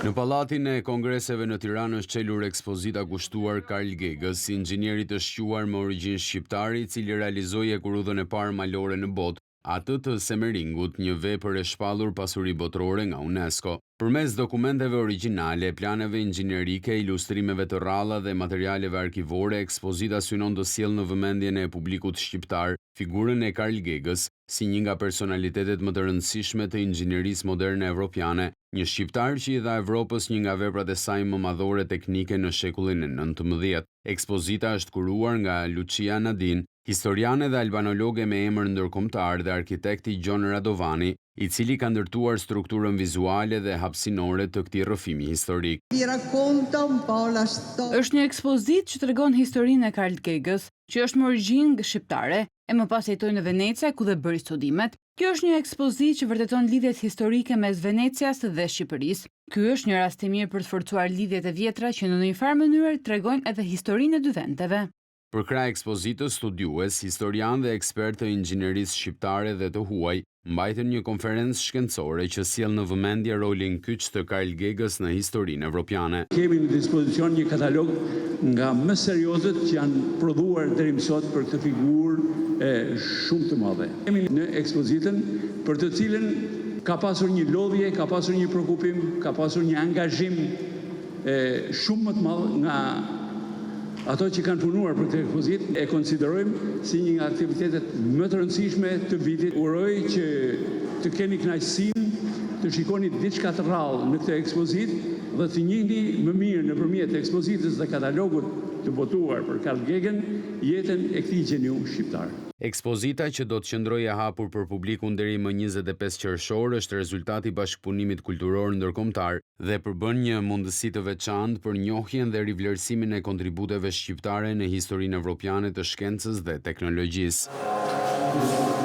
Në Pallatin e Kongreseve në Tiranë është çelur ekspozita kushtuar Karl Gegës, inxhinierit të shquar me origjinë shqiptare, i cili realizoi ekurudhën e parë malore në botë, atë të Semeringut, një vepër e shpallur pasuri botërore nga UNESCO. Përmes dokumenteve origjinale, planeve inxhinierike, ilustrimeve të rralla dhe materialeve arkivore, ekspozita synon të sjellë në vëmendjen e publikut shqiptar figurën e Karl Gegës si një nga personalitetet më të rëndësishme të inxhinierisë moderne evropiane, një shqiptar që i dha Evropës një nga veprat e saj më madhore teknike në shekullin e 19. Ekspozita është kuruar nga Lucia Nadin, historiane dhe albanologe me emër ndërkombëtar dhe arkitekti Gjon Radovani, i cili ka ndërtuar strukturën vizuale dhe hapësinore të këtij rrëfimi historik. Është një ekspozitë që tregon historinë e Karl Gegës, që është me origjinë shqiptare, e më pas jetoi në Venecia ku dhe bëri studimet. Kjo është një ekspozitë që vërteton lidhjet historike mes Venecias dhe Shqipërisë. Ky është një rast i mirë për të forcuar lidhjet e vjetra që në një farë mënyrë tregojnë edhe historinë e dy vendeve. Për krah ekspozitës, studiues, historian dhe ekspert të inxhinierisë shqiptare dhe të huaj mbajtën një konferencë shkencore që sjell në vëmendje rolin kyç të Karl Gegës në historinë evropiane. Kemi në dispozicion një katalog nga më seriozet që janë prodhuar deri më sot për këtë figurë shumë të madhe. Kemi në ekspozitën për të cilën ka pasur një lodhje, ka pasur një shqetësim, ka pasur një angazhim shumë më të madh nga ato që kanë punuar për këtë ekspozitë. E konsiderojmë si një nga aktivitetet më të rëndësishme të vitit. Uroj që të keni kënaqësinë të shikoni diçka të rrallë në këtë ekspozitë dhe të njihni më mirë nëpërmjet ekspozitës dhe katalogut të botuar për Karl Gegën jetën e këtij gjeniu shqiptar. Ekspozita që do të qëndrojë e hapur për publikun deri më 25 qershor është rezultati i bashkëpunimit kulturor ndërkombëtar dhe përbën një mundësi të veçantë për njohjen dhe rivlerësimin e kontributeve shqiptare në historinë evropiane të shkencës dhe teknologjisë.